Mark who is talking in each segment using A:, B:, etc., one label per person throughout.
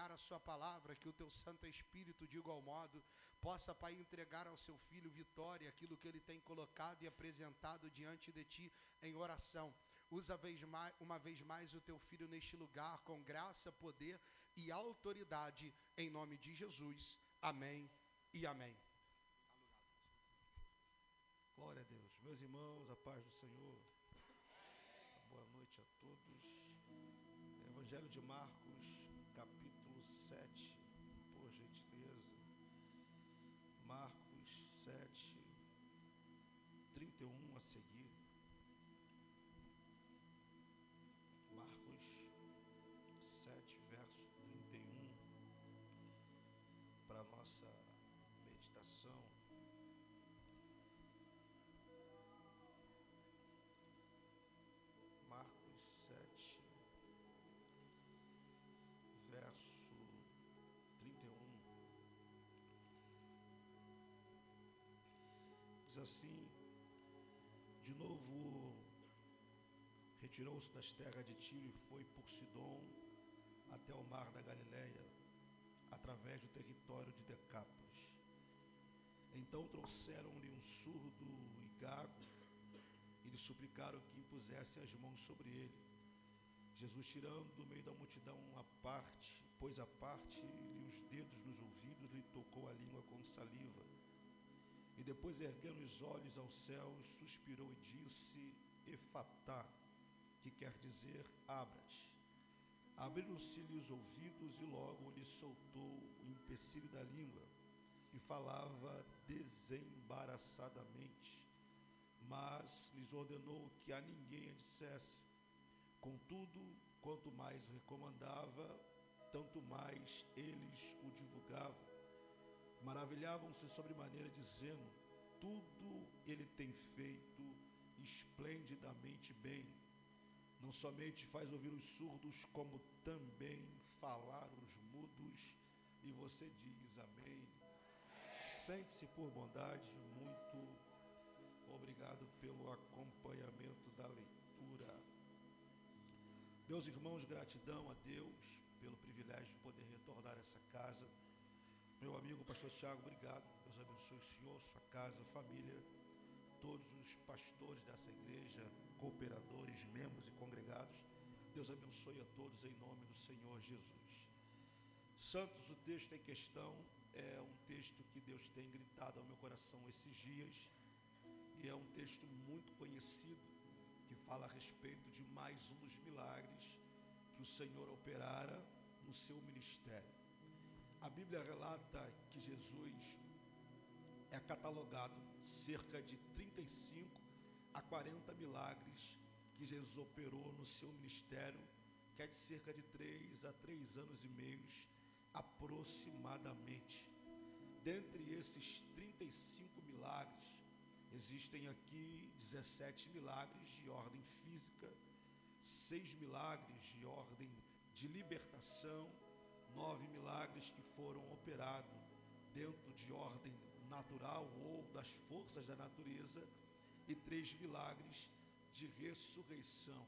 A: entregar a sua palavra, que o teu Santo Espírito, de igual modo, possa, Pai, entregar ao seu filho Vitória aquilo que ele tem colocado e apresentado diante de ti em oração. Usa uma vez mais o teu filho neste lugar, com graça, poder e autoridade, em nome de Jesus. Amém e amém.
B: Glória a Deus. Meus irmãos, a paz do Senhor. Boa noite a todos. Evangelho de Marcos, capítulo 7, por gentileza. Marcos 7, 31 a seguir. Marcos 7, verso 31, para a nossa meditação. Marcos 7, verso 31, diz assim: de novo retirou-se das terras de Tiro e foi por Sidom até o mar da Galileia, através do território de Decápolis. Então trouxeram-lhe um surdo e gago e lhe suplicaram que impusessem as mãos sobre ele. Jesus, tirando do meio da multidão pôs à parte-lhe os dedos nos ouvidos, lhe tocou a língua com saliva. E depois, erguendo os olhos aos céus, suspirou e disse: Efatá, que quer dizer abra-te. Abriram-se-lhe os ouvidos e logo lhe soltou o empecilho da língua e falava desembaraçadamente, mas lhes ordenou que a ninguém a dissesse. Contudo, quanto mais o recomendava, tanto mais eles o divulgavam. Maravilhavam-se sobremaneira, dizendo: tudo ele tem feito esplendidamente bem. Não somente faz ouvir os surdos, como também falar os mudos. E você diz amém. Sente-se por bondade. Muito obrigado pelo acompanhamento da leitura. Meus irmãos, gratidão a Deus pelo privilégio de poder retornar a essa casa. Meu amigo pastor Tiago, obrigado. Deus abençoe o senhor, sua casa, família, todos os pastores dessa igreja, cooperadores, membros e congregados. Deus abençoe a todos em nome do Senhor Jesus. Santos, o texto em questão é um texto que Deus tem gritado ao meu coração esses dias, e é um texto muito conhecido, que fala a respeito de mais um dos milagres que o Senhor operara no seu ministério. A Bíblia relata que Jesus é catalogado cerca de 35 a 40 milagres que Jesus operou no seu ministério, que é de cerca de 3 a 3 anos e meio aproximadamente. Dentre esses 35 milagres, existem aqui 17 milagres de ordem física, 6 milagres de ordem de libertação, 9 milagres que foram operados dentro de ordem natural ou das forças da natureza, e 3 milagres de ressurreição.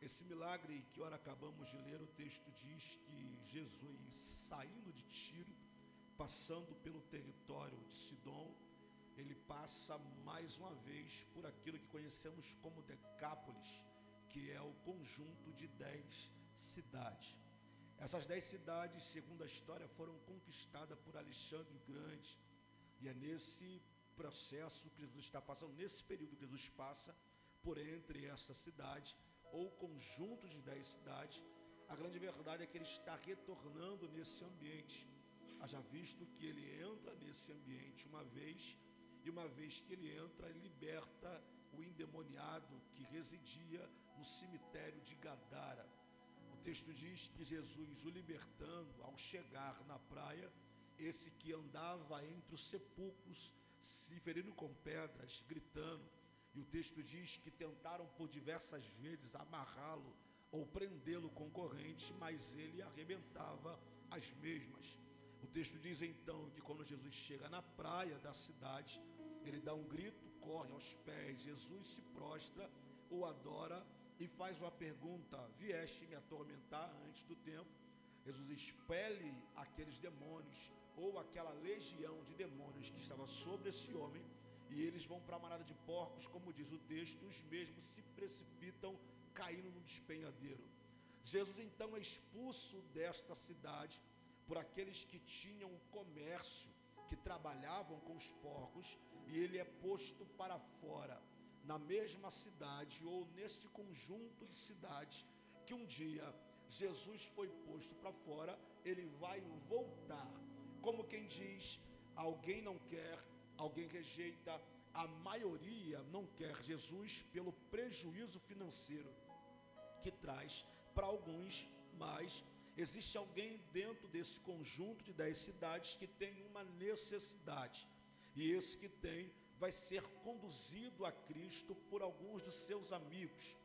B: Esse milagre que ora acabamos de ler, o texto diz que Jesus, saindo de Tiro, passando pelo território de Sidom, ele passa mais uma vez por aquilo que conhecemos como Decápolis, que é o conjunto de 10 cidades. Essas 10 cidades, segundo a história, foram conquistadas por Alexandre o Grande, e é nesse processo que Jesus está passando, nesse período que Jesus passa por entre essa cidade, ou conjunto de 10 cidades. A grande verdade é que ele está retornando nesse ambiente, haja visto que ele entra nesse ambiente uma vez, e uma vez que ele entra, ele liberta o endemoniado que residia no cemitério de Gadara. O texto diz que Jesus, o libertando, ao chegar na praia, esse que andava entre os sepulcros, se ferindo com pedras, gritando, e o texto diz que tentaram por diversas vezes amarrá-lo ou prendê-lo com correntes, mas ele arrebentava as mesmas. O texto diz então que quando Jesus chega na praia da cidade, ele dá um grito, corre aos pés de Jesus, se prostra, o adora e faz uma pergunta: vieste me atormentar antes do tempo? Jesus expele aqueles demônios, ou aquela legião de demônios que estava sobre esse homem, e eles vão para a manada de porcos, como diz o texto, os mesmos se precipitam, caindo no despenhadeiro. Jesus então é expulso desta cidade por aqueles que tinham o comércio, que trabalhavam com os porcos, e ele é posto para fora, na mesma cidade, ou neste conjunto de cidades, que um dia Jesus foi posto para fora, ele vai voltar. Como quem diz, alguém não quer, alguém rejeita, a maioria não quer Jesus pelo prejuízo financeiro que traz para alguns, mas existe alguém dentro desse conjunto de 10 cidades que tem uma necessidade, e esse que tem vai ser conduzido a Cristo por alguns dos seus amigos.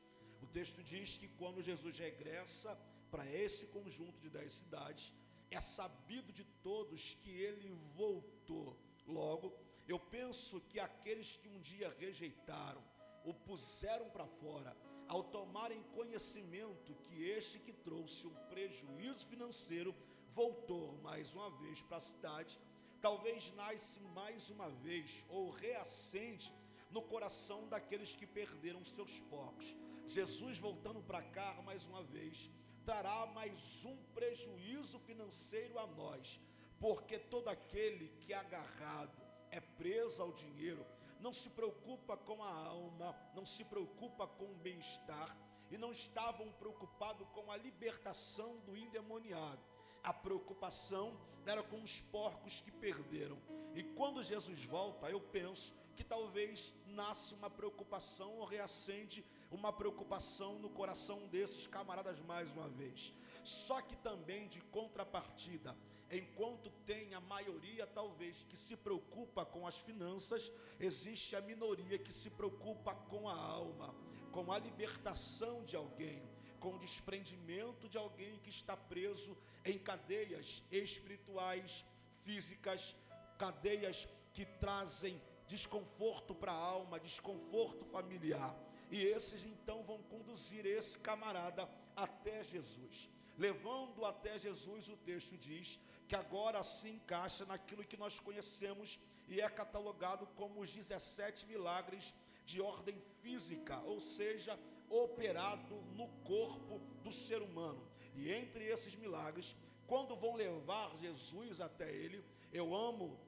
B: O texto diz que quando Jesus regressa para esse conjunto de 10 cidades, é sabido de todos que ele voltou. Logo, eu penso que aqueles que um dia rejeitaram, o puseram para fora, ao tomarem conhecimento que este que trouxe um prejuízo financeiro voltou mais uma vez para a cidade, talvez nasce mais uma vez, ou reacende no coração daqueles que perderam seus porcos. Jesus voltando para cá mais uma vez, trará mais um prejuízo financeiro a nós, porque todo aquele que é agarrado, é preso ao dinheiro, não se preocupa com a alma, não se preocupa com o bem-estar, e não estavam preocupados com a libertação do endemoniado. A preocupação era com os porcos que perderam. E quando Jesus volta, eu penso que talvez nasce uma preocupação, ou reacende uma preocupação no coração desses camaradas mais uma vez. Só que também de contrapartida, enquanto tem a maioria talvez que se preocupa com as finanças, existe a minoria que se preocupa com a alma, com a libertação de alguém, com o desprendimento de alguém que está preso em cadeias espirituais, físicas, cadeias que trazem desconforto para a alma, desconforto familiar. E esses então vão conduzir esse camarada até Jesus. Levando até Jesus, o texto diz que agora se encaixa naquilo que nós conhecemos e é catalogado como os 17 milagres de ordem física, ou seja, operado no corpo do ser humano. E entre esses milagres, quando vão levar Jesus até ele, eu amo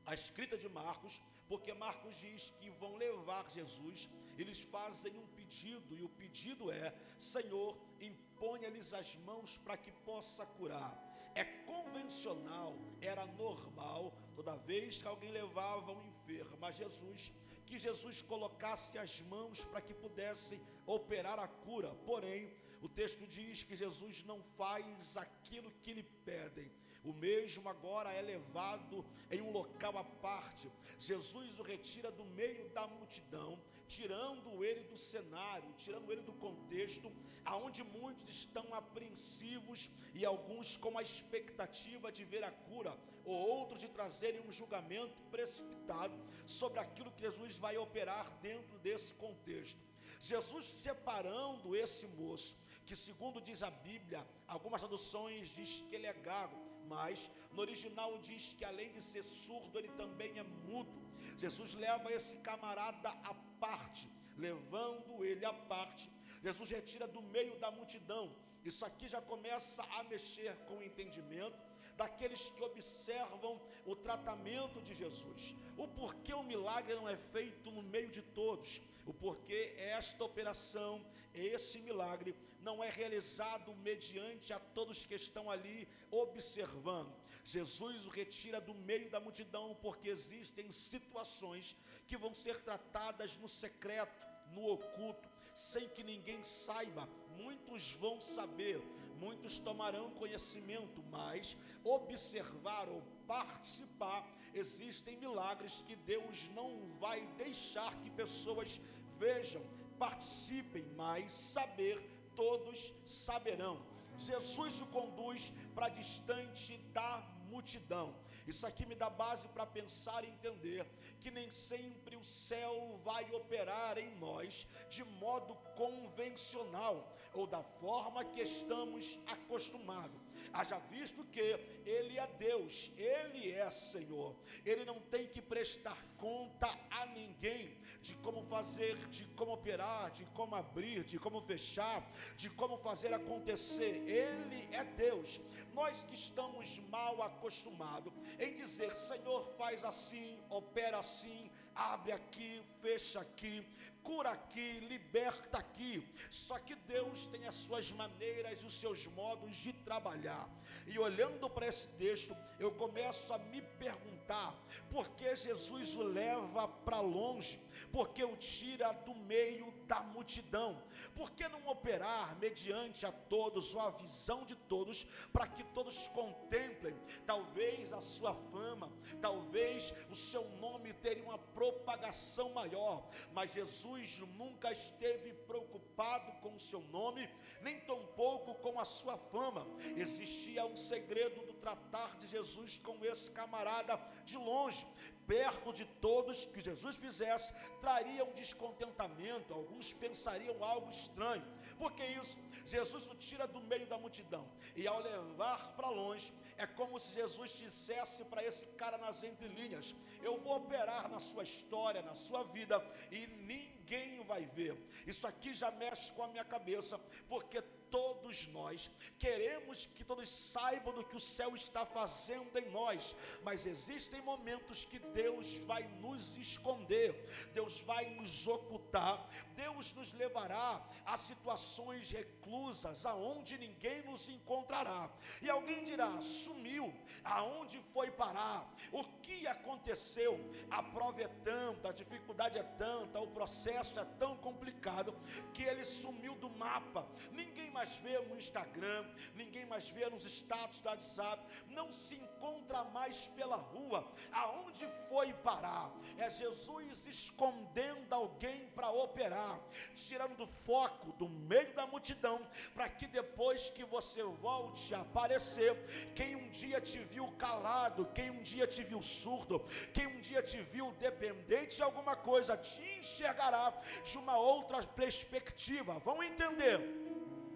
B: a escrita de Marcos, porque Marcos diz que vão levar Jesus, eles fazem um pedido, e o pedido é: Senhor, imponha-lhes as mãos para que possa curar. É convencional, era normal, toda vez que alguém levava um enfermo a Jesus, que Jesus colocasse as mãos para que pudesse operar a cura. Porém, o texto diz que Jesus não faz aquilo que lhe pedem. O mesmo agora é levado em um local à parte. Jesus o retira do meio da multidão, tirando ele do cenário, tirando ele do contexto, aonde muitos estão apreensivos e alguns com a expectativa de ver a cura, ou outros de trazerem um julgamento precipitado sobre aquilo que Jesus vai operar dentro desse contexto. Jesus separando esse moço, que segundo diz a Bíblia, algumas traduções diz que ele é gago, mas no original diz que além de ser surdo, ele também é mudo. Jesus leva esse camarada à parte, levando ele à parte, Jesus retira do meio da multidão. Isso aqui já começa a mexer com o entendimento daqueles que observam o tratamento de Jesus. O porquê o milagre não é feito no meio de todos, o porquê esta operação, esse milagre, não é realizado mediante a todos que estão ali observando. Jesus o retira do meio da multidão, porque existem situações que vão ser tratadas no secreto, no oculto, sem que ninguém saiba. Muitos vão saber, muitos tomarão conhecimento, mas observar ou participar, existem milagres que Deus não vai deixar que pessoas vejam, participem, mas saber, todos saberão. Jesus o conduz para distante da multidão. Isso aqui me dá base para pensar e entender que nem sempre o céu vai operar em nós de modo convencional ou da forma que estamos acostumados. Haja visto que Ele é Deus, Ele é Senhor. Ele não tem que prestar conta a ninguém de como fazer, de como operar, de como abrir, de como fechar, de como fazer acontecer. Ele é Deus. Nós que estamos mal acostumados em dizer: Senhor, faz assim, opera assim, abre aqui, fecha aqui, cura aqui, liberta aqui. Só que Deus tem as suas maneiras e os seus modos de trabalhar. E olhando para esse texto, eu começo a me perguntar: por que Jesus o leva para longe? Por que o tira do meio da multidão? Por que não operar mediante a todos, ou a visão de todos, para que todos contemplem? Talvez a sua fama, talvez o seu nome teria uma propagação maior, mas Jesus nunca esteve preocupado com o seu nome, nem tampouco com a sua fama. Existia um segredo do tratar de Jesus com esse camarada de longe. Perto de todos que Jesus fizesse, traria um descontentamento. Alguns pensariam algo estranho. Por que isso? Jesus o tira do meio da multidão, e ao levar para longe, é como se Jesus dissesse para esse cara nas entrelinhas: eu vou operar na sua história, na sua vida, e ninguém vai ver. Isso aqui já mexe com a minha cabeça, porque todos nós queremos que todos saibam do que o céu está fazendo em nós, mas existem momentos que Deus vai nos esconder, Deus vai nos ocultar, Deus nos levará a situações reclusas, aonde ninguém nos encontrará. E alguém dirá: sumiu, aonde foi parar? O que aconteceu? A prova é tanta, a dificuldade é tanta, o processo é tão complicado, que ele sumiu do mapa. Ninguém mais vê no Instagram, ninguém mais vê nos status do WhatsApp, não se encontra mais pela rua. Aonde foi parar? É Jesus escondendo alguém para operar, tirando do foco, do meio da multidão, para que depois que você volte a aparecer, quem um dia te viu calado, quem um dia te viu surdo, quem um dia te viu dependente de alguma coisa, te enxergará de uma outra perspectiva. Vão entender?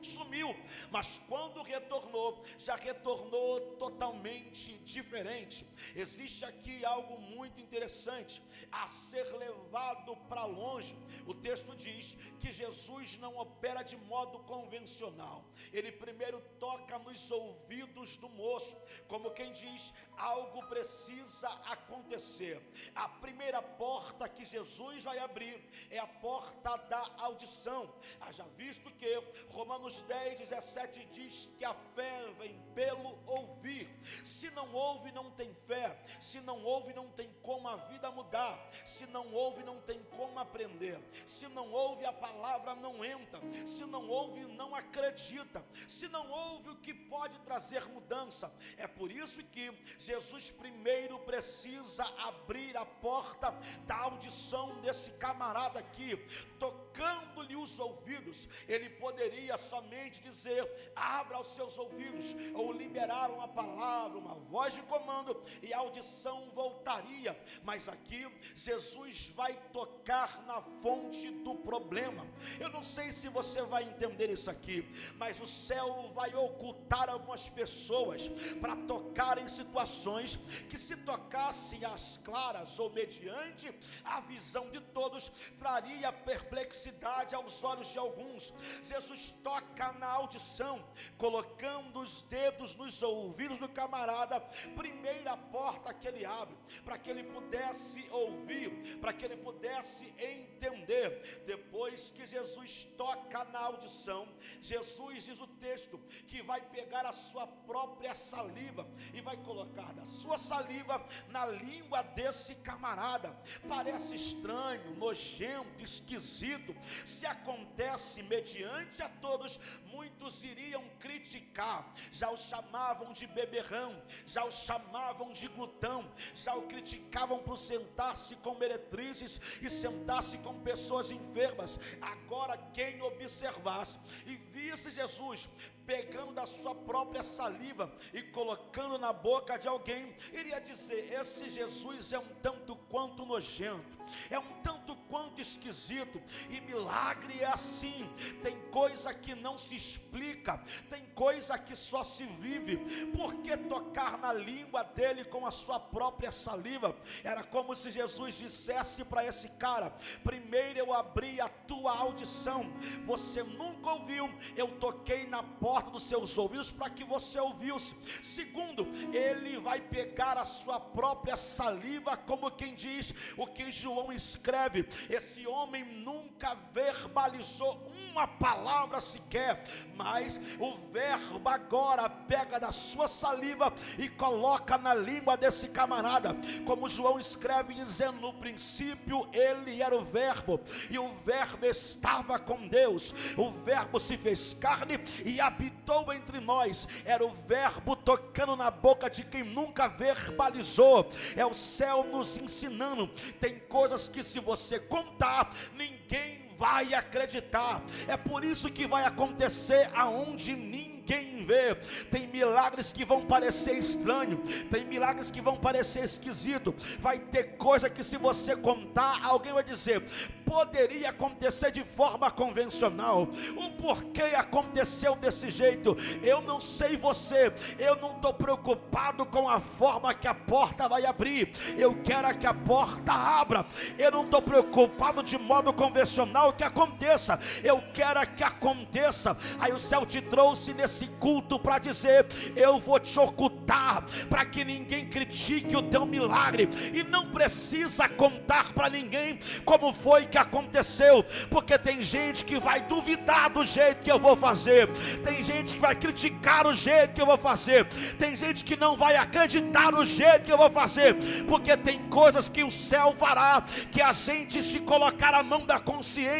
B: Sumiu, mas quando retornou, já retornou totalmente diferente. Existe aqui algo muito interessante a ser levado para longe. O texto diz que Jesus não opera de modo convencional. Ele primeiro toca nos ouvidos do moço, como quem diz: algo precisa acontecer. A primeira porta que Jesus vai abrir é a porta da audição. Haja visto que Romanos 10:17 diz que a fé vem pelo ouvir. Se não ouve, não tem fé. Se não ouve, não tem como a vida mudar. Se não ouve, não tem como aprender. Se não ouve, a palavra não entra. Se não ouve, não acredita. Se não ouve, o que pode trazer mudança? É por isso que Jesus primeiro precisa abrir a porta da audição desse camarada aqui, tocando-lhe os ouvidos. Ele poderia somente dizer: abra os seus ouvidos, ou liberar uma palavra, uma voz de comando, e a audição voltaria. Mas aqui Jesus vai tocar na fonte do problema. Eu não sei se você vai entender isso aqui, mas o céu vai ocultar algumas pessoas para tocar em situações que, se tocassem às claras ou mediante a visão de todos, traria perplexidade aos olhos de alguns. Jesus toca na audição, colocando os dedos nos ouvidos do camarada. Primeira porta que ele abre, para que ele pudesse ouvir, para que ele pudesse entender. Depois que Jesus toca na audição, Jesus, diz o texto, que vai pegar a sua própria saliva e vai colocar da sua saliva na língua desse camarada. Parece estranho, nojento, esquisito. Se acontece mediante a todos, muitos iriam criticar. Já o chamavam de beberrão, já o chamavam de glutão, já o criticavam por sentar-se com meretrizes e sentar-se com pessoas enfermas. Agora, quem observasse e visse Jesus pegando da sua própria saliva e colocando na boca de alguém, iria dizer: esse Jesus é um tanto quanto nojento, é um tanto quanto esquisito. E milagre é assim, tem coisa que não se explica, tem coisa que só se vive. Porque tocar na língua dele com a sua própria saliva, era como se Jesus dissesse para esse cara: primeiro eu abri a tua audição, você nunca ouviu, eu toquei na porta dos seus ouvidos para que você ouvisse. Segundo, ele vai pegar a sua própria saliva, como quem diz o que João escreve: esse homem nunca verbalizou uma palavra sequer, mas o verbo agora pega da sua saliva e coloca na língua desse camarada, como João escreve dizendo: no princípio ele era o verbo, e o verbo estava com Deus, o verbo se fez carne e habitou entre nós. Era o verbo tocando na boca de quem nunca verbalizou. É o céu nos ensinando. Tem coisas que se você contar, ninguém vai acreditar. É por isso que vai acontecer aonde ninguém vê. Tem milagres que vão parecer estranho, tem milagres que vão parecer esquisito. Vai ter coisa que se você contar, alguém vai dizer: poderia acontecer de forma convencional. O porquê aconteceu desse jeito, eu não sei você. Eu não estou preocupado com a forma que a porta vai abrir, eu quero que a porta abra. Eu não estou preocupado de modo convencional que aconteça, eu quero que aconteça. Aí o céu te trouxe nesse culto para dizer: eu vou te ocultar para que ninguém critique o teu milagre. E não precisa contar para ninguém como foi que aconteceu, porque tem gente que vai duvidar do jeito que eu vou fazer, tem gente que vai criticar o jeito que eu vou fazer, tem gente que não vai acreditar no jeito que eu vou fazer, porque tem coisas que o céu fará, que a gente, se colocar a mão da consciência,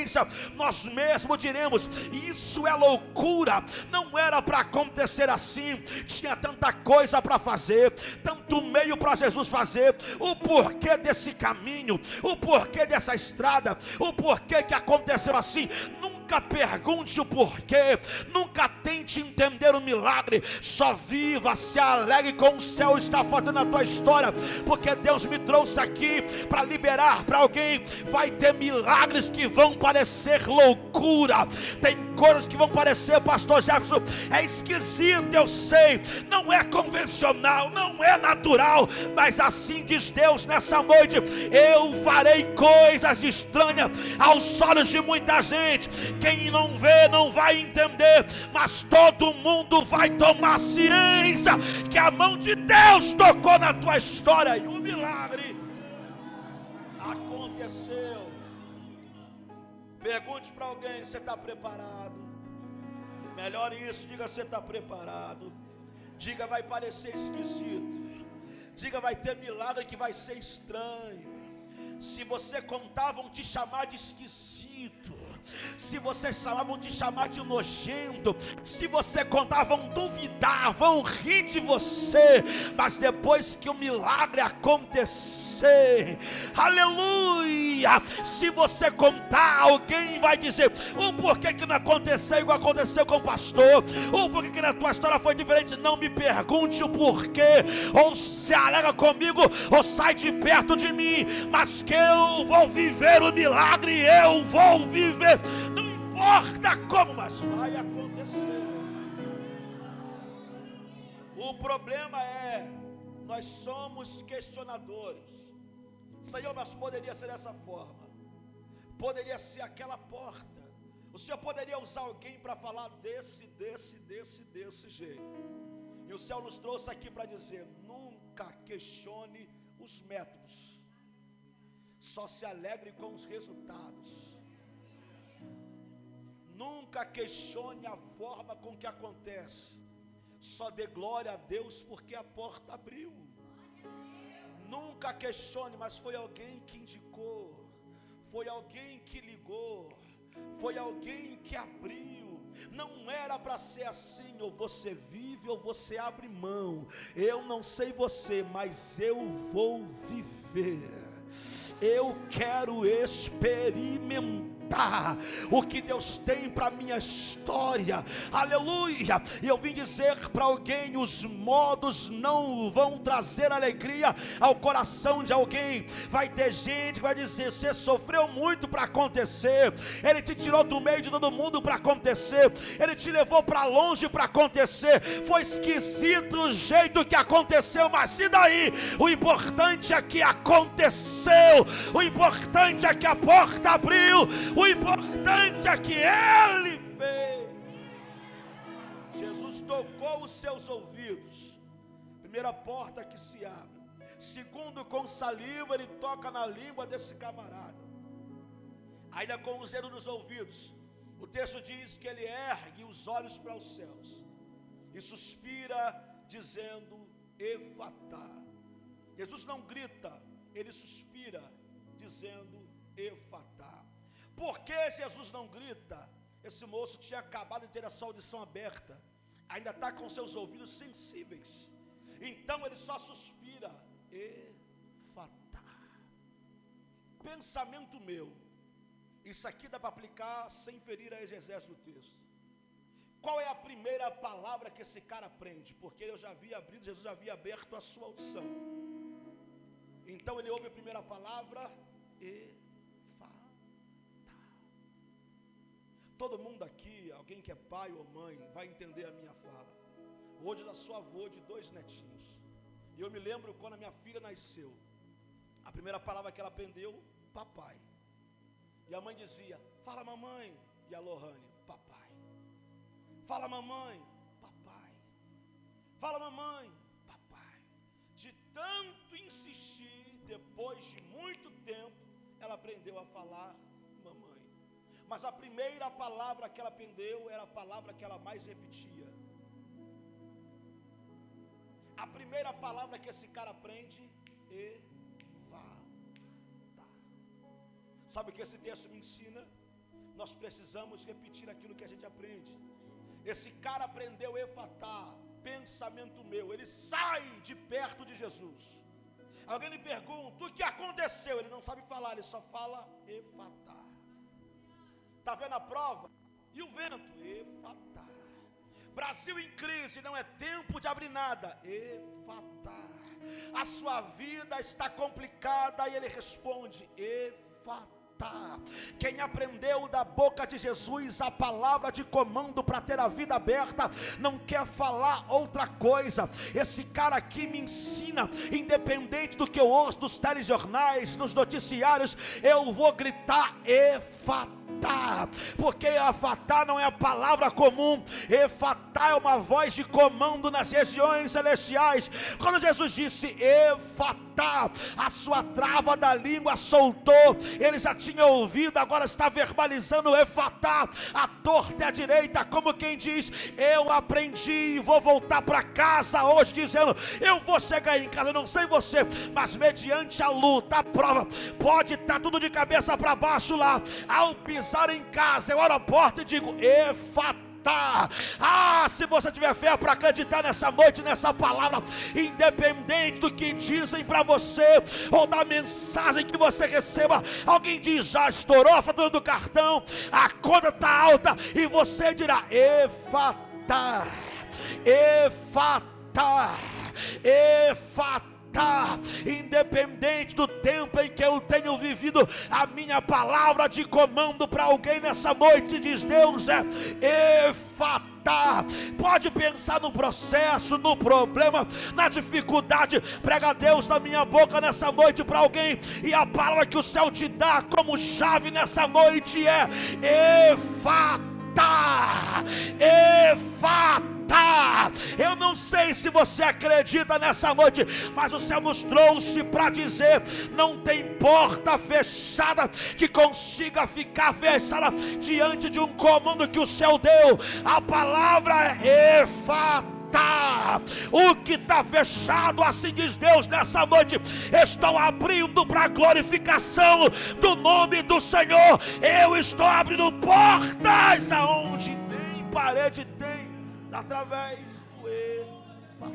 B: nós mesmos diremos: isso é loucura, não era para acontecer assim. Tinha tanta coisa para fazer, tanto meio para Jesus fazer. O porquê desse caminho, o porquê dessa estrada, o porquê que aconteceu assim. Nunca pergunte o porquê, nunca tente entender o milagre, só viva, se alegre com o céu está fazendo na tua história, porque Deus me trouxe aqui para liberar para alguém. Vai ter milagres que vão parecer loucura, tem coisas que vão parecer, pastor Jefferson, é esquisito, eu sei, não é convencional, não é natural, mas assim diz Deus nessa noite: eu farei coisas estranhas aos olhos de muita gente. Quem não vê não vai entender, mas todo mundo vai tomar ciência que a mão de Deus tocou na tua história e o milagre aconteceu. Pergunte para alguém: você está preparado? Melhor isso, diga: você está preparado? Diga: vai parecer esquisito. Diga: vai ter milagre que vai ser estranho. Se você contar, vão te chamar de esquisito. Se você chamar, vão te chamar de nojento. Se você contar, vão duvidar, vão rir de você. Mas depois que o milagre acontecer, aleluia, se você contar, alguém vai dizer: o porquê que não aconteceu igual aconteceu com o pastor, o porquê que na tua história foi diferente. Não me pergunte o porquê, ou se alegra comigo, ou sai de perto de mim, mas que eu vou viver o milagre, eu vou viver. Não importa como, mas vai acontecer. O problema é, nós somos questionadores. Senhor, mas poderia ser dessa forma, poderia ser aquela porta. O Senhor poderia usar alguém para falar desse jeito. E o céu nos trouxe aqui para dizer: nunca questione os métodos, só se alegre com os resultados. Nunca questione a forma com que acontece, só dê glória a Deus porque a porta abriu. Nunca questione, mas foi alguém que indicou, foi alguém que ligou, foi alguém que abriu. Não era para ser assim: ou você vive ou você abre mão. Eu não sei você, mas eu vou viver. Eu quero experimentar o que Deus tem para a minha história, aleluia. E eu vim dizer para alguém: os modos não vão trazer alegria ao coração de alguém. Vai ter gente que vai dizer: você sofreu muito para acontecer, Ele te tirou do meio de todo mundo para acontecer, Ele te levou para longe para acontecer, foi esquisito o jeito que aconteceu, mas e daí? O importante é que aconteceu, o importante é que a porta abriu, o importante é que Ele fez. Jesus tocou os seus ouvidos. Primeira porta que se abre. Segundo, com saliva Ele toca na língua desse camarada, ainda com os dedos nos ouvidos. O texto diz que ele ergue os olhos para os céus e suspira dizendo: Efatá. Jesus não grita, Ele suspira dizendo: Efatá. Por que Jesus não grita? Esse moço tinha acabado de ter a sua audição aberta, ainda está com seus ouvidos sensíveis, então ele só suspira: Efatá. Pensamento meu, isso aqui dá para aplicar sem ferir a exegese do texto. Qual é a primeira palavra que esse cara aprende? Porque eu já havia abrido, Jesus já havia aberto a sua audição. Então ele ouve a primeira palavra: Efatá. Todo mundo aqui, alguém que é pai ou mãe, vai entender a minha fala. Hoje eu sou avô de 2 netinhos, e eu me lembro quando a minha filha nasceu, a primeira palavra que ela aprendeu: papai. E a mãe dizia: fala mamãe. E a Lohane: papai. Fala mamãe, papai. Fala mamãe, papai. De tanto insistir, depois de muito tempo, ela aprendeu a falar mamãe. Mas a primeira palavra que ela aprendeu era a palavra que ela mais repetia. A primeira palavra que esse cara aprende: Efatá. Sabe o que esse texto me ensina? Nós precisamos repetir aquilo que a gente aprende. Esse cara aprendeu Efatá. Pensamento meu, ele sai de perto de Jesus. Alguém lhe pergunta: o que aconteceu? Ele não sabe falar, ele só fala Efatá. Está vendo a prova? E o vento? Efatá. Brasil em crise, não é tempo de abrir nada. Efatá. A sua vida está complicada, e ele responde: Efatá. Quem aprendeu da boca de Jesus a palavra de comando para ter a vida aberta, não quer falar outra coisa. Esse cara aqui me ensina, independente do que eu ouço nos telejornais, nos noticiários, eu vou gritar Efatá. Porque Efatá não é a palavra comum. Efatá é uma voz de comando nas regiões celestiais. Quando Jesus disse Efatá, a sua trava da língua soltou. Ele já tinha ouvido, agora está verbalizando Efatá. A torta é a direita, como quem diz: eu aprendi e vou voltar para casa hoje dizendo: eu vou chegar em casa. Eu não sei você, mas mediante a luta, a prova, pode estar tudo de cabeça para baixo lá. Ao pisar em casa, eu abro a porta e digo Efatá. Se você tiver fé para acreditar nessa noite, nessa palavra, independente do que dizem para você, ou da mensagem que você receba, alguém diz: já estourou a fatura do cartão, a conta está alta, e você dirá Efatá, Efatá, Efatá. Independente do tempo em que eu tenho vivido, a minha palavra de comando para alguém nessa noite, diz Deus, é Efatá. Pode pensar no processo, no problema, na dificuldade. Prega Deus na minha boca nessa noite para alguém, e a palavra que o céu te dá como chave nessa noite é Efatá. Efatá. Eu não sei se você acredita nessa noite, mas o céu nos trouxe para dizer: não tem porta fechada que consiga ficar fechada diante de um comando que o céu deu. A palavra é Efatá. O que está fechado, assim diz Deus nessa noite, estou abrindo para a glorificação do nome do Senhor. Eu estou abrindo portas aonde nem parede tem, através do Efatá.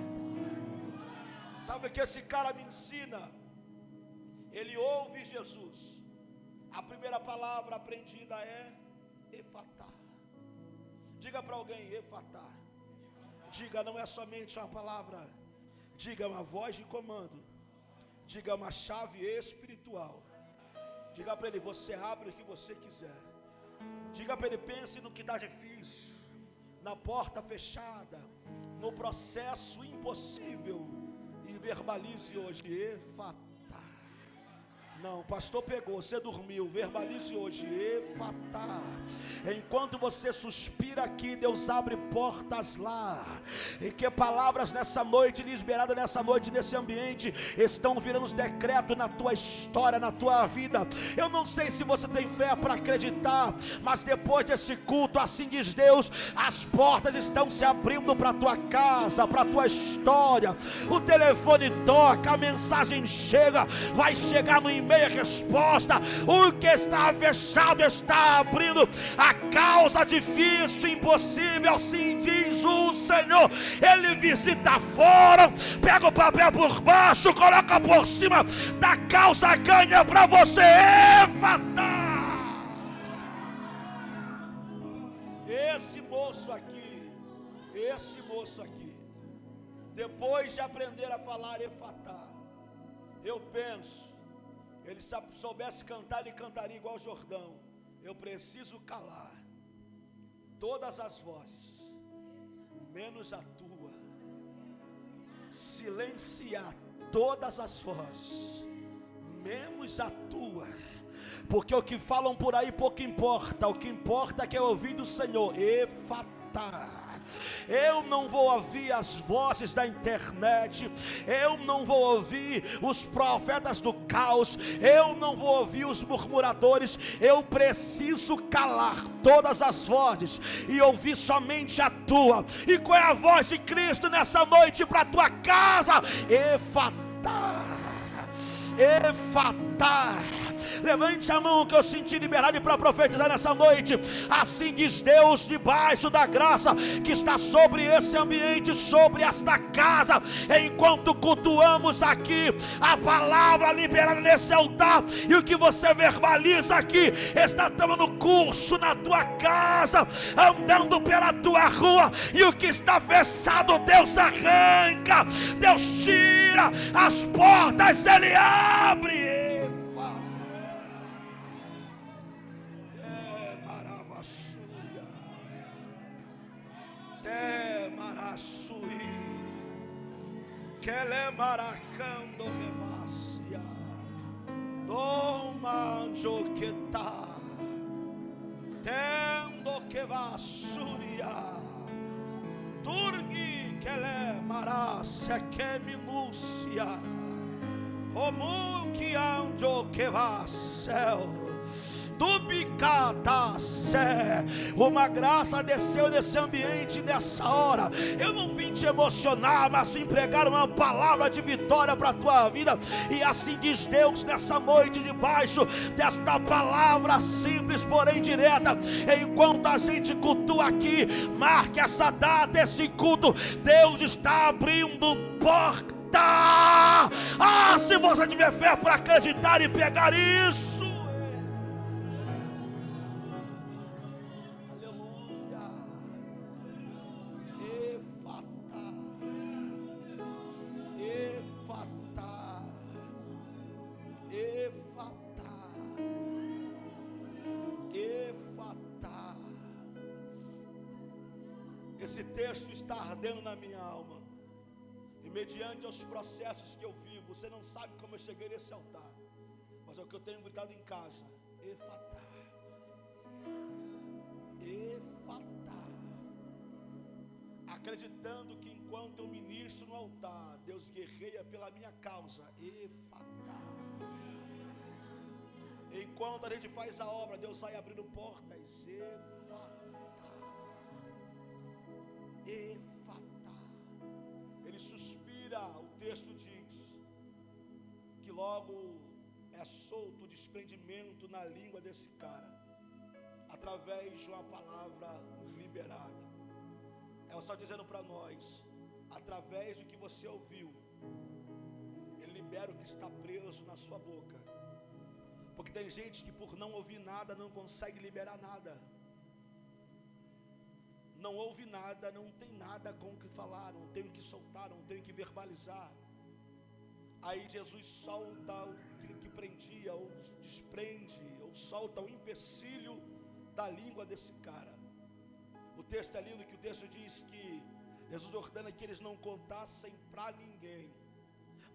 B: Sabe o que esse cara me ensina? Ele ouve Jesus, A primeira palavra aprendida é efatá. Diga para alguém, efatá. Diga, não é somente uma palavra. Diga, uma voz de comando. Diga, uma chave espiritual. Diga para ele, você abre o que você quiser. Diga para ele, pense no que está difícil, na porta fechada, no processo impossível, e verbalize hoje, efatá. Não, o pastor pegou, você dormiu, verbalize hoje, efatá. Enquanto você suspira aqui, Deus abre portas lá. E que palavras nessa noite, liberadas nessa noite, nesse ambiente, estão virando os decretos na tua história, na tua vida. Eu não sei se você tem fé para acreditar, mas depois desse culto, assim diz Deus, as portas estão se abrindo para a tua casa, para a tua história. O telefone toca, a mensagem chega, vai chegar no e-mail a resposta. O que está fechado está abrindo. A causa difícil, impossível, assim diz o Senhor. Ele visita fora, pega o papel por baixo, coloca por cima da causa, ganha para você, efatá. Esse moço aqui, depois de aprender a falar efatá, eu penso, ele se soubesse cantar, ele cantaria igual Jordão. Eu preciso calar todas as vozes, menos a tua. Silenciar todas as vozes, menos a tua. Porque o que falam por aí pouco importa. O que importa é que eu ouvi do Senhor, efatá. Eu não vou ouvir as vozes da internet, eu não vou ouvir os profetas do caos, eu não vou ouvir os murmuradores. Eu preciso calar todas as vozes e ouvir somente a tua. E qual é a voz de Cristo nessa noite para a tua casa? Efatá, efatá. Levante a mão que eu senti liberdade para profetizar nessa noite. Assim diz Deus, debaixo da graça que está sobre esse ambiente, sobre esta casa, enquanto cultuamos aqui a palavra liberada nesse altar, e o que você verbaliza aqui está tomando curso na tua casa, andando pela tua rua, e o que está fechado Deus arranca, Deus tira as portas, Ele abre. Marasui, que ele maracando revacia, doma joqueta, tendo que vasuria, turgi que ele marasse que minúcia, como que anjo que vassel. Uma graça desceu nesse ambiente nessa hora. Eu não vim te emocionar, mas vim pregar uma palavra de vitória para a tua vida. E assim diz Deus nessa noite, debaixo desta palavra simples porém direta. Enquanto a gente cultua aqui, marque essa data, esse culto. Deus está abrindo porta. Se você tiver fé para acreditar e pegar isso, esse texto está ardendo na minha alma, e mediante os processos que eu vivo, você não sabe como eu cheguei nesse altar, mas é o que eu tenho gritado em casa: efatá, efatá, acreditando que enquanto eu ministro no altar, Deus guerreia pela minha causa, efatá. Enquanto a gente faz a obra, Deus vai abrindo portas, efatá. Efatá. Ele suspira, o texto diz que logo é solto o desprendimento na língua desse cara, através de uma palavra liberada. É só dizendo para nós, através do que você ouviu, Ele libera o que está preso na sua boca. Porque tem gente que por não ouvir nada não consegue liberar nada. Não ouve nada, não tem nada com o que falar, não tem o que soltar, não tem o que verbalizar. Aí Jesus solta aquilo que prendia, ou desprende, ou solta o empecilho da língua desse cara. O texto é lindo, que o texto diz que Jesus ordena que eles não contassem para ninguém.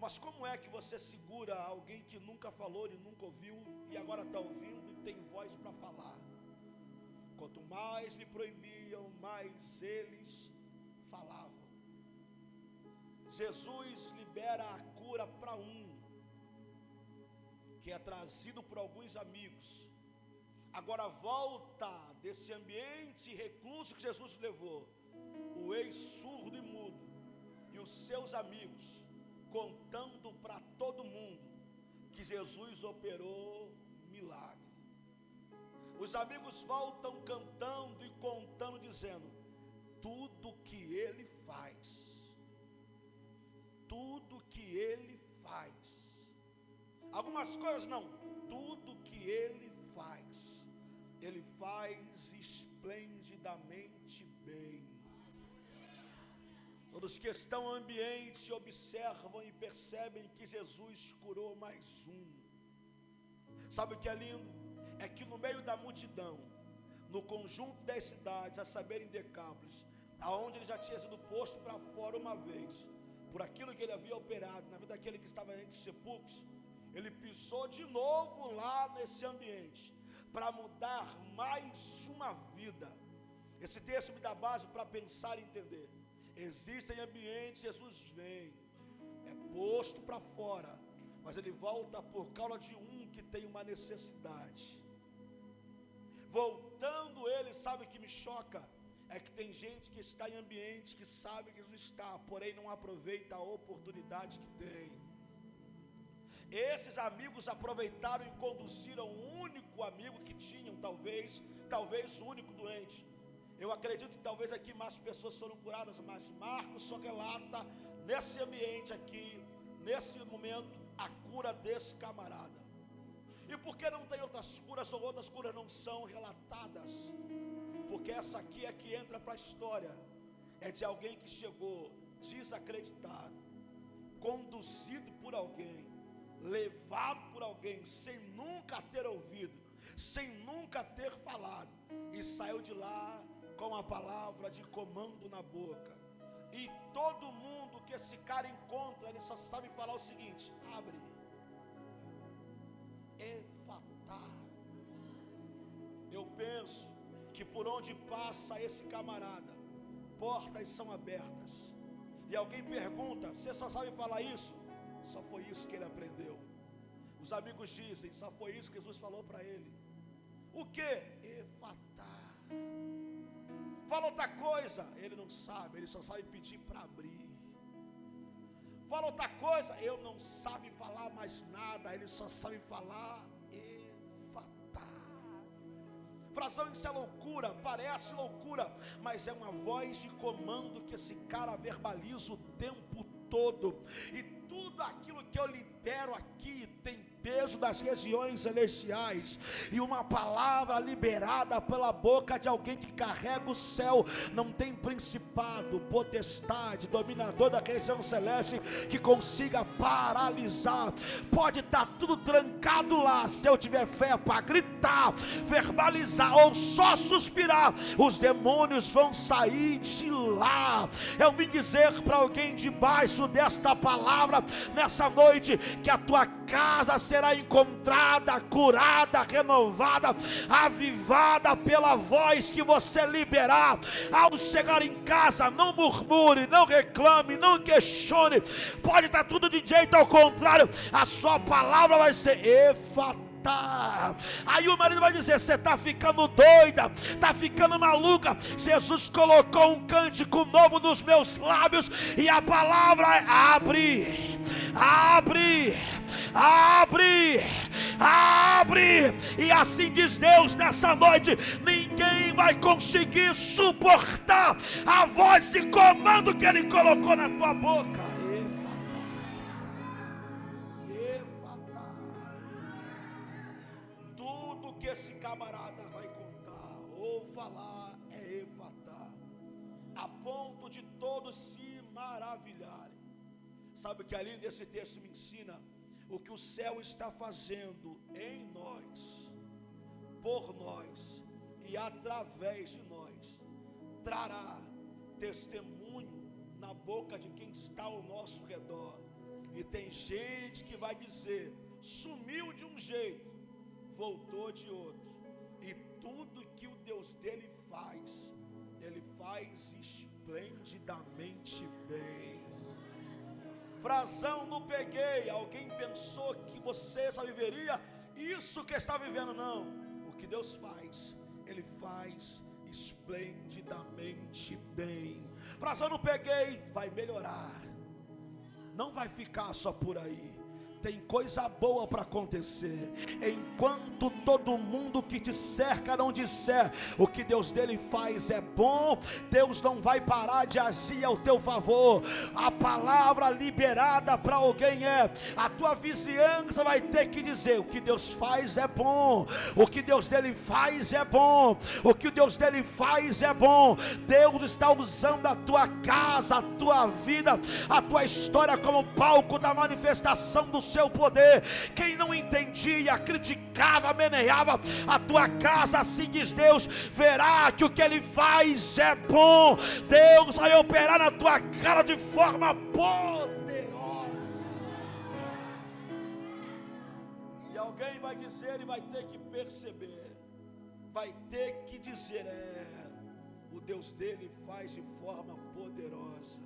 B: Mas como é que você segura alguém que nunca falou e nunca ouviu, e agora está ouvindo e tem voz para falar? Quanto mais lhe proibiam, mais eles falavam. Jesus libera a cura para que é trazido por alguns amigos. Agora volta desse ambiente recluso que Jesus levou, o ex-surdo e mudo e os seus amigos, contando para todo mundo que Jesus operou milagre. Os amigos voltam cantando e contando, dizendo: tudo que ele faz, tudo que ele faz, algumas coisas não, tudo que ele faz esplendidamente bem. Todos que estão no ambiente observam e percebem que Jesus curou mais Sabe o que é lindo? É que no meio da multidão, no conjunto das cidades, a saber em Decápolis, aonde ele já tinha sido posto para fora uma vez, por aquilo que ele havia operado na vida daquele que estava entre os sepulcros, ele pisou de novo lá nesse ambiente, para mudar mais uma vida. Esse texto me dá base para pensar e entender. Existem ambientes, Jesus vem, é posto para fora, mas ele volta por causa de que tem uma necessidade. Voltando ele, sabe o que me choca? É que tem gente que está em ambientes que sabe que Jesus está, porém não aproveita a oportunidade que tem. Esses amigos aproveitaram e conduziram o único amigo que tinham, talvez o único doente. Eu acredito que talvez aqui mais pessoas foram curadas, mas Marcos só relata nesse ambiente aqui, nesse momento, a cura desse camarada. E por que não tem outras curas, ou outras curas não são relatadas? Porque essa aqui é que entra para a história. É de alguém que chegou desacreditado, conduzido por alguém, levado por alguém, sem nunca ter ouvido, sem nunca ter falado, e saiu de lá com a palavra de comando na boca. E todo mundo que esse cara encontra, ele só sabe falar o seguinte: abre. Efatá. Eu penso que por onde passa esse camarada, portas são abertas. E alguém pergunta: você só sabe falar isso? Só foi isso que ele aprendeu. Os amigos dizem: só foi isso que Jesus falou para ele. O que? Efatá. Fala outra coisa, ele não sabe, ele só sabe pedir para abrir. Fala outra coisa, ele não sabe falar mais nada, ele só sabe falar Efatá. Frasão, isso é loucura, parece loucura, mas é uma voz de comando que esse cara verbaliza o tempo todo. E tudo aquilo que eu lidero aqui tem peso das regiões celestiais, e uma palavra liberada pela boca de alguém que carrega o céu não tem principado, potestade, dominador da região celeste que consiga paralisar. Pode estar tudo trancado lá, se eu tiver fé para gritar, verbalizar ou só suspirar, os demônios vão sair de lá. Eu vim dizer para alguém debaixo desta palavra nessa noite que a tua casa será encontrada, curada, renovada, avivada pela voz que você liberar. Ao chegar em casa, não murmure, não reclame, não questione. Pode estar tudo de jeito ao contrário, a sua palavra vai ser Efatá. Aí o marido vai dizer: você está ficando doida, está ficando maluca. Jesus colocou um cântico novo nos meus lábios, e a palavra é abre, abre, abre, abre. E assim diz Deus nessa noite: ninguém vai conseguir suportar a voz de comando que Ele colocou na tua boca. esse camarada vai contar ou falar é efatá, a ponto de todos se maravilharem. Sabe o que ali desse texto me ensina? O que o céu está fazendo em nós, por nós e através de nós, trará testemunho na boca de quem está ao nosso redor. E tem gente que vai dizer: sumiu de um jeito, voltou de outro. E tudo que o Deus dele faz, ele faz esplendidamente bem. Frazão, não peguei. Alguém pensou que você só viveria isso que está vivendo? Não. O que Deus faz, ele faz esplendidamente bem. Frazão, não peguei. Vai melhorar. Não vai ficar só por aí. Tem coisa boa para acontecer. Enquanto todo mundo que te cerca não disser o que Deus dele faz é bom, Deus não vai parar de agir ao teu favor. A palavra liberada para alguém é: a tua vizinhança vai ter que dizer: o que Deus faz é bom, o que Deus dele faz é bom, o que Deus dele faz é bom. Deus está usando a tua casa, a tua vida, a tua história como palco da manifestação do seu poder. Quem não entendia, criticava, meneava a tua casa, assim diz Deus, verá que o que ele faz é bom. Deus vai operar na tua cara de forma poderosa. E alguém vai dizer e vai ter que perceber, vai ter que dizer: o Deus dele faz de forma poderosa.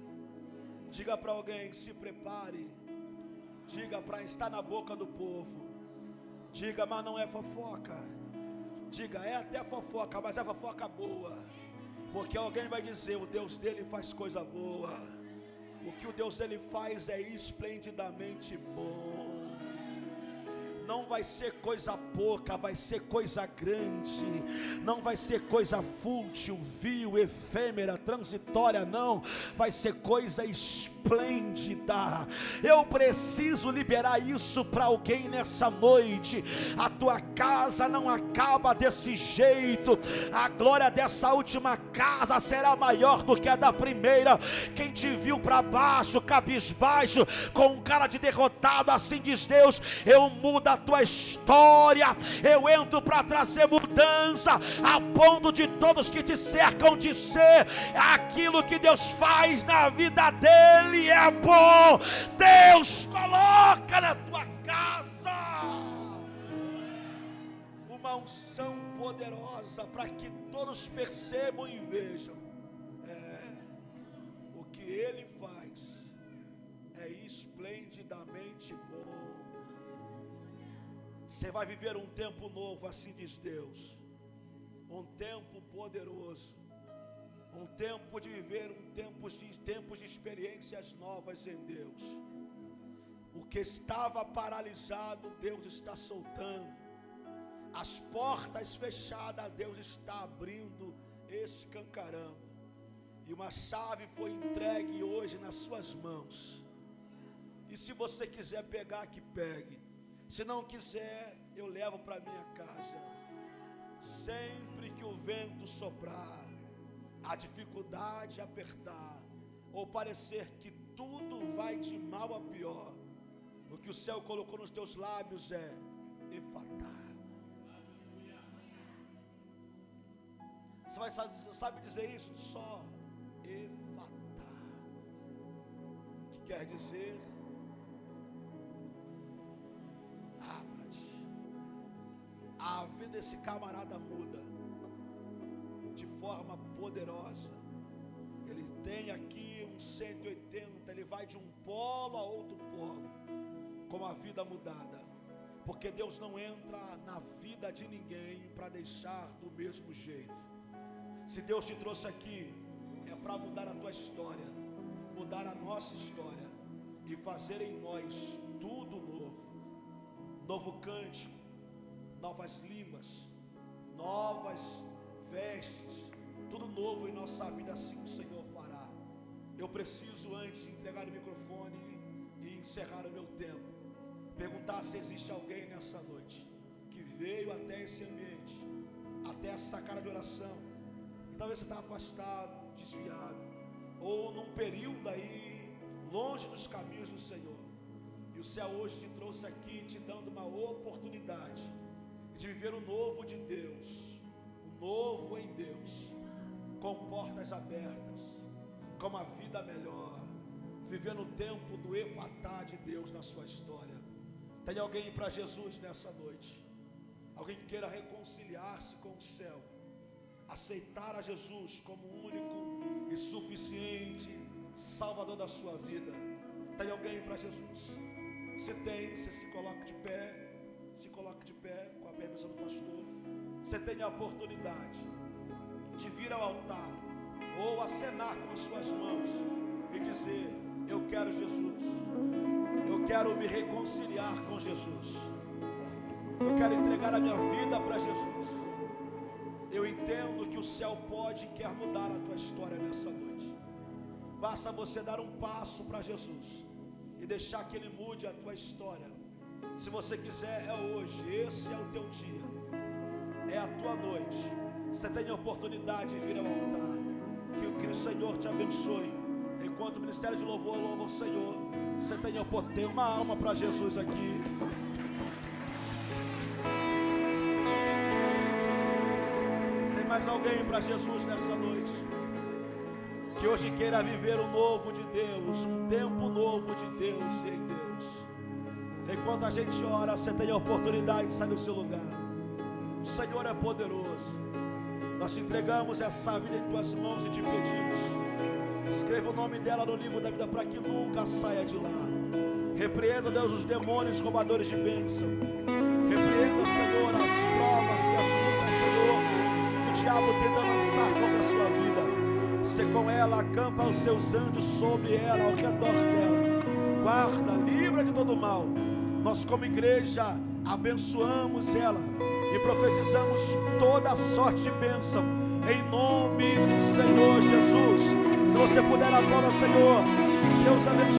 B: Diga para alguém: se prepare. Diga para estar na boca do povo. Diga: mas não é fofoca. Diga: é até fofoca, mas é fofoca boa. Porque alguém vai dizer: o Deus dele faz coisa boa. O que o Deus dele faz é esplendidamente bom. Não vai ser coisa pouca, vai ser coisa grande. Não vai ser coisa fútil, vil, efêmera, transitória, não. Vai ser coisa esplêndida. Eu preciso liberar isso para alguém nessa noite. A tua casa não acaba desse jeito. A glória dessa última casa será maior do que a da primeira. Quem te viu para baixo, cabisbaixo, com cara de derrotado, assim diz Deus: eu mudo a tua história, eu entro para trazer mudança, a ponto de todos que te cercam dizer: aquilo que Deus faz na vida dele é bom. Deus coloca na tua casa uma unção poderosa para que todos percebam e vejam: o que ele faz é esplendidamente bom. Você vai viver um tempo novo, assim diz Deus. Um tempo poderoso. Um tempo de viver tempos de experiências novas em Deus. O que estava paralisado, Deus está soltando. As portas fechadas, Deus está abrindo, escancarando. E uma chave foi entregue hoje nas suas mãos. E se você quiser pegar, que pegue. Se não quiser, eu levo para minha casa. Sempre que o vento soprar, a dificuldade apertar, ou parecer que tudo vai de mal a pior, o que o céu colocou nos teus lábios é efatá. Você sabe dizer isso? Só efatá, que quer dizer: a vida desse camarada muda de forma poderosa. Ele tem aqui um 180, ele vai de um polo a outro polo, com a vida mudada. Porque Deus não entra na vida de ninguém para deixar do mesmo jeito. Se Deus te trouxe aqui, é para mudar a tua história, mudar a nossa história e fazer em nós tudo novo. Novo cântico, novas limas, novas vestes, tudo novo em nossa vida, assim o Senhor fará. Eu preciso, antes de entregar o microfone e encerrar o meu tempo, perguntar se existe alguém nessa noite que veio até esse ambiente, até essa cara de oração. E talvez você está afastado, desviado, ou num período aí longe dos caminhos do Senhor. E o céu hoje te trouxe aqui, te dando uma oportunidade de viver o novo de Deus, o novo em Deus, com portas abertas, com uma vida melhor, vivendo o tempo do efatá de Deus na sua história. Tem alguém para Jesus nessa noite? Alguém que queira reconciliar-se com o céu, aceitar a Jesus como único e suficiente Salvador da sua vida? Tem alguém para Jesus? Se tem, você se coloca de pé. Se coloque de pé, com a permissão do pastor. Você tem a oportunidade de vir ao altar, ou acenar com as suas mãos e dizer: eu quero Jesus, eu quero me reconciliar com Jesus, eu quero entregar a minha vida para Jesus. Eu entendo que o céu pode e quer mudar a tua história nessa noite. Basta você dar um passo para Jesus e deixar que Ele mude a tua história. Se você quiser, é hoje, esse é o teu dia, é a tua noite. Você tem a oportunidade de vir ao altar. Que o Senhor te abençoe. Enquanto o ministério de louvor louva o Senhor, você tem uma alma para Jesus aqui. Tem mais alguém para Jesus nessa noite? Que hoje queira viver o novo de Deus, um tempo novo de Deus e em Deus. Enquanto a gente ora, você tem a oportunidade de sair do seu lugar. O Senhor é poderoso. Nós te entregamos essa vida em tuas mãos e te pedimos: escreva o nome dela no livro da vida para que nunca saia de lá. Repreenda, Deus, os demônios roubadores de bênção. Repreenda, Senhor, as provas e as lutas, Senhor, que o diabo tenta lançar contra a sua vida. Você com ela acampa os seus anjos sobre ela, ao redor dela. Guarda, livra de todo mal. Nós como igreja abençoamos ela e profetizamos toda sorte de bênção em nome do Senhor Jesus. Se você puder aplaudir ao Senhor, Deus abençoe.